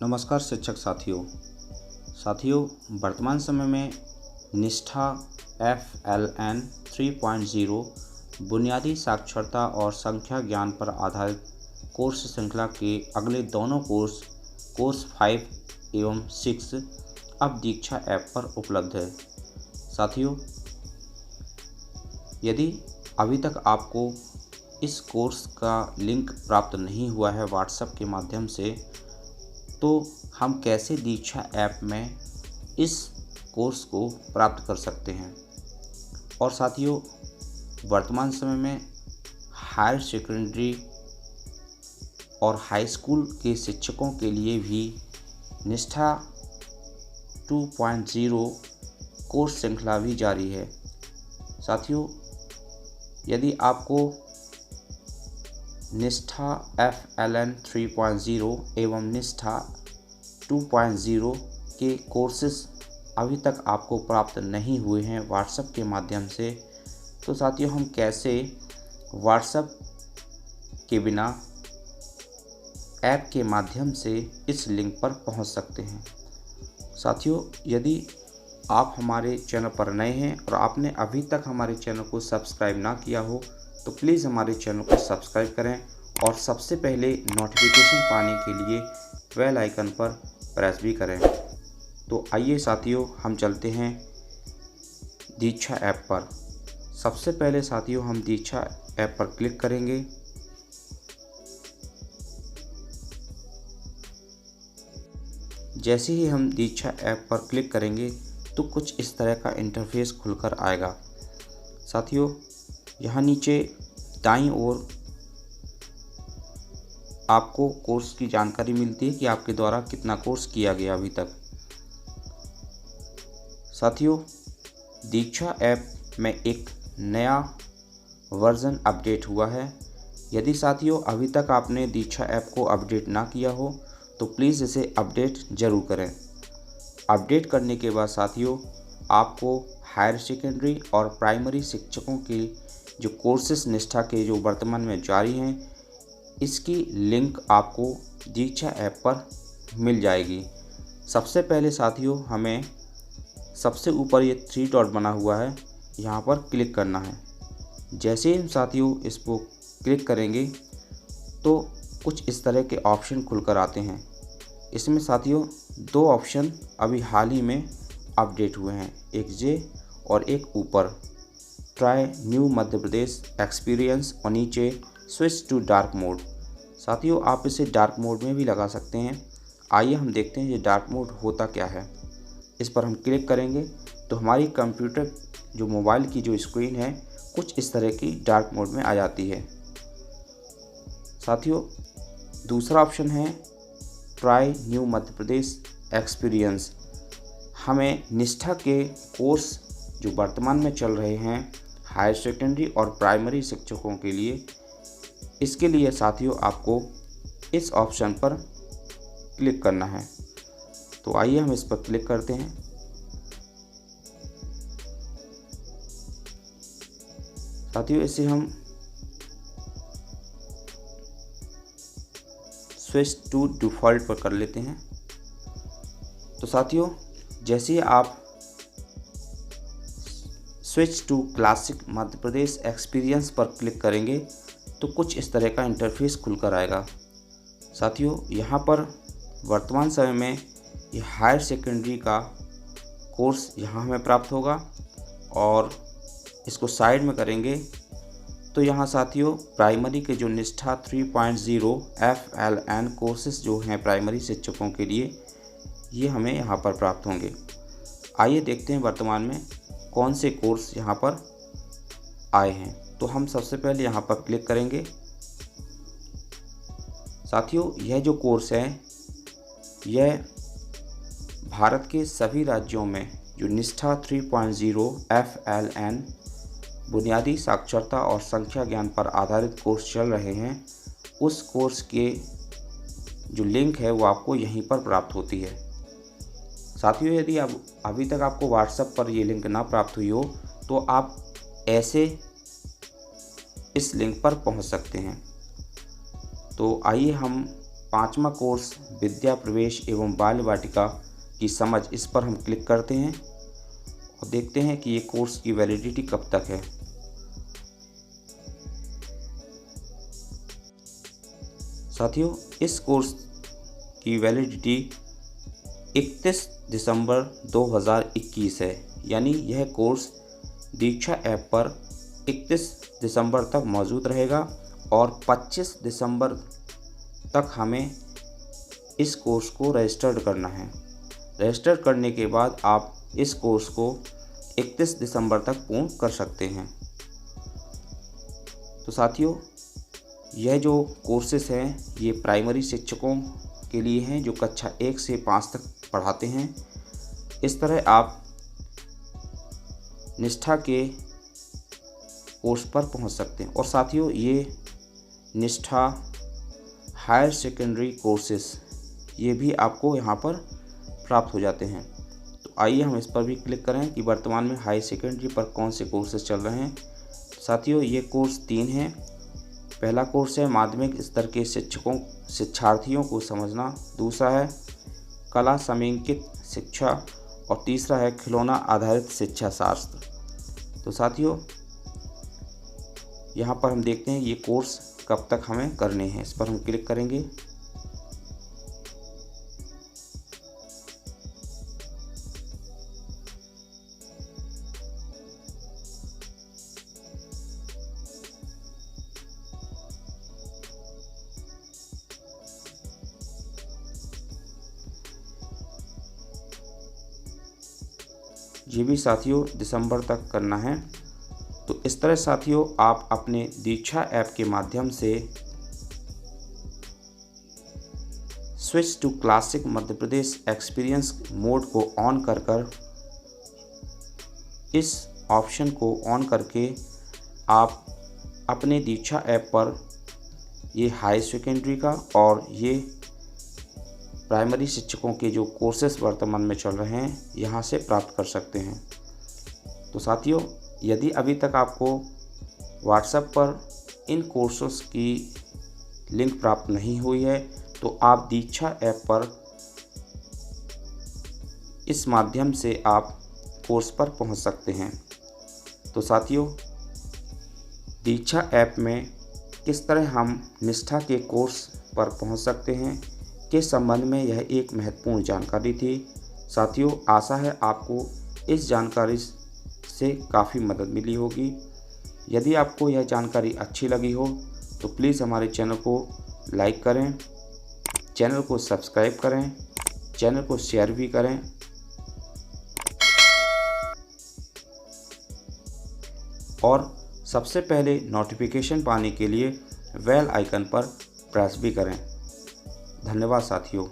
नमस्कार शिक्षक साथियों, वर्तमान समय में निष्ठा FLN 3.0 बुनियादी साक्षरता और संख्या ज्ञान पर आधारित कोर्स श्रृंखला के अगले दोनों कोर्स 5 एवं 6 अब दीक्षा ऐप पर उपलब्ध है। साथियों, यदि अभी तक आपको इस कोर्स का लिंक प्राप्त नहीं हुआ है व्हाट्सएप के माध्यम से, तो हम कैसे दीक्षा ऐप में इस कोर्स को प्राप्त कर सकते हैं। और साथियों, वर्तमान समय में हायर सेकेंडरी और हाई स्कूल के शिक्षकों के लिए भी निष्ठा 2.0 कोर्स श्रृंखला भी जारी है। साथियों, यदि आपको निष्ठा FLN 3.0 एवं निष्ठा 2.0 के कोर्सेस अभी तक आपको प्राप्त नहीं हुए हैं व्हाट्सएप के माध्यम से, तो साथियों हम कैसे व्हाट्सएप के बिना ऐप के माध्यम से इस लिंक पर पहुंच सकते हैं। साथियों, यदि आप हमारे चैनल पर नए हैं और आपने अभी तक हमारे चैनल को सब्सक्राइब ना किया हो, तो प्लीज़ हमारे चैनल को सब्सक्राइब करें और सबसे पहले नोटिफिकेशन पाने के लिए बेल आइकन पर प्रेस भी करें। तो आइए साथियों, हम चलते हैं दीक्षा ऐप पर। सबसे पहले साथियों हम दीक्षा ऐप पर क्लिक करेंगे। जैसे ही हम दीक्षा ऐप पर क्लिक करेंगे तो कुछ इस तरह का इंटरफेस खुलकर आएगा। साथियों, यहाँ नीचे दाईं ओर आपको कोर्स की जानकारी मिलती है कि आपके द्वारा कितना कोर्स किया गया अभी तक। साथियों, दीक्षा ऐप में एक नया वर्जन अपडेट हुआ है। यदि साथियों अभी तक आपने दीक्षा ऐप को अपडेट ना किया हो, तो प्लीज़ इसे अपडेट ज़रूर करें। अपडेट करने के बाद साथियों आपको हायर सेकेंडरी और प्राइमरी शिक्षकों के जो कोर्सेस निष्ठा के जो वर्तमान में जारी हैं, इसकी लिंक आपको दीक्षा ऐप पर मिल जाएगी। सबसे पहले साथियों हमें सबसे ऊपर ये 3 डॉट बना हुआ है, यहाँ पर क्लिक करना है। जैसे ही हम साथियों इसको क्लिक करेंगे तो कुछ इस तरह के ऑप्शन खुलकर आते हैं। इसमें साथियों 2 ऑप्शन अभी हाल ही में अपडेट हुए हैं, एक जे और एक ऊपर ट्राई न्यू मध्य प्रदेश एक्सपीरियंस और नीचे स्विच टू डार्क मोड। साथियों आप इसे डार्क मोड में भी लगा सकते हैं। आइए हम देखते हैं ये डार्क मोड होता क्या है। इस पर हम क्लिक करेंगे तो हमारी कंप्यूटर जो मोबाइल की जो स्क्रीन है कुछ इस तरह की डार्क मोड में आ जाती है। साथियों दूसरा ऑप्शन है ट्राई न्यू मध्य प्रदेश एक्सपीरियंस। हमें निष्ठा के कोर्स जो वर्तमान में चल रहे हैं हायर सेकेंडरी और प्राइमरी शिक्षकों के लिए, इसके लिए साथियों आपको इस ऑप्शन पर क्लिक करना है। तो आइए हम इस पर क्लिक करते हैं। साथियों इसे हम स्विच टू डिफ़ॉल्ट पर कर लेते हैं। तो साथियों जैसे ही आप switch to classic Madhya Pradesh experience पर क्लिक करेंगे तो कुछ इस तरह का इंटरफेस खुलकर आएगा। साथियों यहाँ पर वर्तमान समय में ये हायर सेकेंडरी का कोर्स यहाँ हमें प्राप्त होगा और इसको साइड में करेंगे तो यहाँ साथियों प्राइमरी के जो निष्ठा 3.0 FLN कोर्सेस जो हैं प्राइमरी शिक्षकों के लिए, ये हमें यहाँ पर प्राप्त होंगे। आइए देखते हैं वर्तमान में कौन से कोर्स यहाँ पर आए हैं। तो हम सबसे पहले यहाँ पर क्लिक करेंगे। साथियों यह जो कोर्स है यह भारत के सभी राज्यों में जो निष्ठा 3.0 FLN बुनियादी साक्षरता और संख्या ज्ञान पर आधारित कोर्स चल रहे हैं, उस कोर्स के जो लिंक है वो आपको यहीं पर प्राप्त होती है। साथियों यदि अभी तक आपको व्हाट्सएप पर ये लिंक ना प्राप्त हुई हो तो आप ऐसे इस लिंक पर पहुंच सकते हैं। तो आइए हम 5वां कोर्स विद्या प्रवेश एवं बाल वाटिका की समझ, इस पर हम क्लिक करते हैं और देखते हैं कि ये कोर्स की वैलिडिटी कब तक है। साथियों, इस कोर्स की वैलिडिटी 31 दिसंबर 2021 है, यानी यह कोर्स दीक्षा ऐप पर 31 दिसंबर तक मौजूद रहेगा और 25 दिसंबर तक हमें इस कोर्स को रजिस्टर्ड करना है। रजिस्टर करने के बाद आप इस कोर्स को 31 दिसंबर तक पूर्ण कर सकते हैं। तो साथियों, यह जो कोर्सेस हैं ये प्राइमरी शिक्षकों के लिए हैं जो कक्षा 1 से 5 तक पढ़ाते हैं। इस तरह आप निष्ठा के कोर्स पर पहुंच सकते हैं। और साथियों, ये निष्ठा हायर सेकेंडरी कोर्सेस ये भी आपको यहाँ पर प्राप्त हो जाते हैं। तो आइए हम इस पर भी क्लिक करें कि वर्तमान में हाई सेकेंडरी पर कौन से कोर्सेज चल रहे हैं। साथियों, ये कोर्स 3 हैं। पहला कोर्स है माध्यमिक स्तर के शिक्षार्थियों को समझना, दूसरा है कला समेकित शिक्षा और तीसरा है खिलौना आधारित शिक्षा शास्त्र। तो साथियों, यहाँ पर हम देखते हैं ये कोर्स कब तक हमें करने हैं। इस पर हम क्लिक करेंगे। ये भी साथियों दिसंबर तक करना है। तो इस तरह साथियों आप अपने दीक्षा ऐप के माध्यम से switch to classic Madhya Pradesh experience mode को ऑन कर इस ऑप्शन को ऑन करके आप अपने दीक्षा ऐप पर ये हाई सेकेंडरी का और ये प्राइमरी शिक्षकों के जो कोर्सेस वर्तमान में चल रहे हैं यहाँ से प्राप्त कर सकते हैं। तो साथियों, यदि अभी तक आपको व्हाट्सएप पर इन कोर्सेस की लिंक प्राप्त नहीं हुई है तो आप दीक्षा ऐप पर इस माध्यम से आप कोर्स पर पहुंच सकते हैं। तो साथियों, दीक्षा ऐप में किस तरह हम निष्ठा के कोर्स पर पहुंच सकते हैं के संबंध में यह एक महत्वपूर्ण जानकारी थी। साथियों, आशा है आपको इस जानकारी से काफ़ी मदद मिली होगी। यदि आपको यह जानकारी अच्छी लगी हो तो प्लीज़ हमारे चैनल को लाइक करें, चैनल को सब्सक्राइब करें, चैनल को शेयर भी करें और सबसे पहले नोटिफिकेशन पाने के लिए बेल आइकन पर प्रेस भी करें। धन्यवाद साथियों।